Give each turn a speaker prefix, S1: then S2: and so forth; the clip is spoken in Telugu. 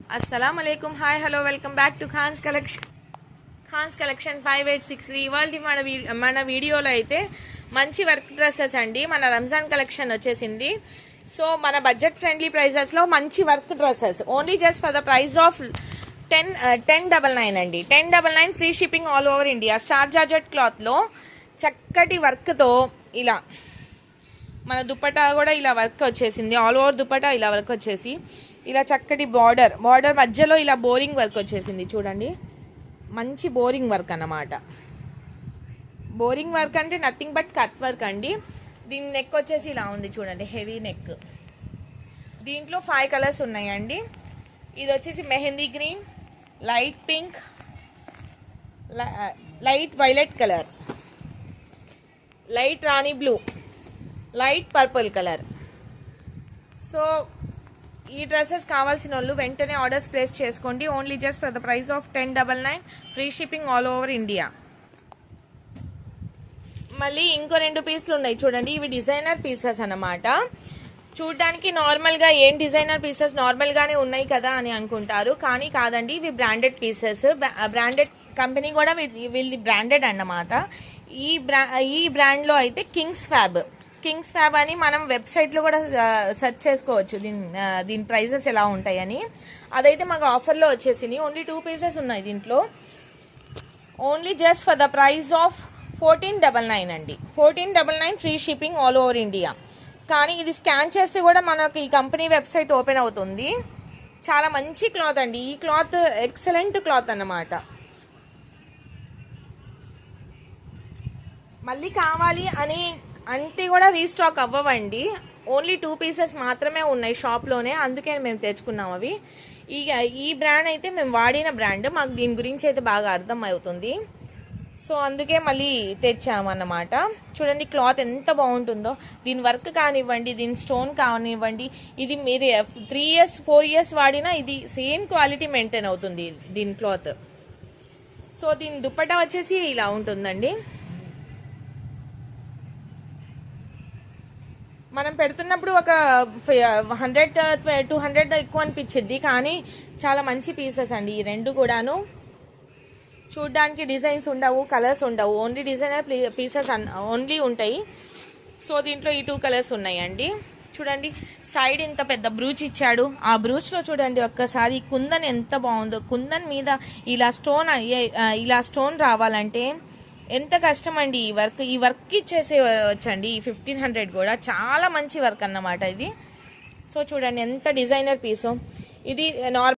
S1: Assalamualaikum. Hi, hello, welcome back to Khan's Collection. Khan's collection 5863. ఇవాళ మన వీడియోలో అయితే మంచి వర్క్ డ్రెస్సెస్ అండి. మన రంజాన్ కలెక్షన్ వచ్చేసింది. సో మన బడ్జెట్ ఫ్రెండ్లీ ప్రైజెస్లో మంచి work dresses only just for the price of 1099 అండి. 1099 free shipping all over India. Star georgette క్లాత్లో చక్కటి వర్క్తో ఇలా మన దుప్పటా కూడా ఇలా వర్క్ వచ్చేసింది. ఆల్ ఓవర్ దుప్పటా ఇలా వర్క్ వచ్చేసి ఇలా చక్కటి బార్డర్ మధ్యలో ఇలా బోరింగ్ వర్క్ వచ్చేసింది. చూడండి, మంచి బోరింగ్ వర్క్ అన్నమాట. బోరింగ్ వర్క్ అంటే నథింగ్ బట్ కట్ వర్క్ అండి. దీని నెక్ వచ్చేసి ఇలా ఉంది చూడండి, హెవీ నెక్. దీంట్లో 5 కలర్స్ ఉన్నాయండి. ఇది వచ్చేసి mehndi green, light pink, light violet colour, light rani blue, light purple colour. So ఈ డ్రెస్సెస్ కావాల్సిన వాళ్ళు వెంటనే ఆర్డర్స్ ప్లేస్ చేసుకోండి. Only just for the price of 1099 free shipping all over India. మళ్ళీ ఇంకో 2 పీసులు ఉన్నాయి చూడండి. ఇవి డిజైనర్ పీసెస్ అన్నమాట. చూడడానికి నార్మల్గా ఏం డిజైనర్ పీసెస్ నార్మల్గానే ఉన్నాయి కదా అని అనుకుంటారు, కానీ కాదండి, ఇవి బ్రాండెడ్ పీసెస్. బ్రాండెడ్ కంపెనీ కూడా వీళ్ళది బ్రాండెడ్ అన్నమాట. ఈ బ్రాండ్లో అయితే కింగ్స్ ఫ్యాబ్ అని మనం వెబ్సైట్లో కూడా సెర్చ్ చేసుకోవచ్చు దీని ప్రైజెస్ ఎలా ఉంటాయని. అదైతే మాకు ఆఫర్లో వచ్చేసింది. ఓన్లీ 2 పీసెస్ ఉన్నాయి దీంట్లో. Only just for the price of 1499 అండి. 1499 free shipping all over India. కానీ ఇది స్కాన్ చేస్తే కూడా మనకి ఈ కంపెనీ వెబ్సైట్ ఓపెన్ అవుతుంది. చాలా మంచి క్లాత్ అండి. ఈ క్లాత్ ఎక్సలెంట్ క్లాత్ అన్నమాట. మళ్ళీ కావాలి అని అంటే కూడా రీస్టాక్ అవ్వవండి. ఓన్లీ 2 పీసెస్ మాత్రమే ఉన్నాయి షాప్లోనే, అందుకే మేము తెచ్చుకున్నాం అవి. ఈ బ్రాండ్ అయితే మేము వాడిన బ్రాండ్, మాకు దీని గురించి అయితే బాగా అర్థం అవుతుంది. సో అందుకే మళ్ళీ తెచ్చామన్నమాట. చూడండి క్లాత్ ఎంత బాగుంటుందో. దీని వర్క్ కానివ్వండి, దీని స్టోన్ కానివ్వండి, ఇది మీరు 3 years 4 years వాడినా ఇది సేమ్ క్వాలిటీ మెయింటైన్ అవుతుంది దీని క్లాత్. సో దీని దుప్పటా వచ్చేసి ఇలా ఉంటుందండి. మనం పెడుతున్నప్పుడు ఒక 100-200 ఎక్కువ అనిపించింది, కానీ చాలా మంచి పీసెస్ అండి ఈ 2 కూడాను. చూడ్డానికి డిజైన్స్ ఉండవు, కలర్స్ ఉండవు, ఓన్లీ డిజైనర్ పీసెస్ ఓన్లీ ఉంటాయి. సో దీంట్లో ఈ 2 కలర్స్ ఉన్నాయండి. చూడండి, సైడ్ ఇంత పెద్ద బ్రూచ్ ఇచ్చాడు. ఆ బ్రూచ్లో చూడండి ఒక్కసారి కుందన్ ఎంత బాగుందో. కుందన్ మీద ఇలా స్టోన్ రావాలంటే ఎంత కష్టం అండి. ఈ వర్క్ ఇచ్చేసే వచ్చండి. ఈ 1500 కూడా చాలా మంచి వర్క్ అన్నమాట ఇది. సో చూడండి ఎంత డిజైనర్ పీసు ఇది. నార్మల్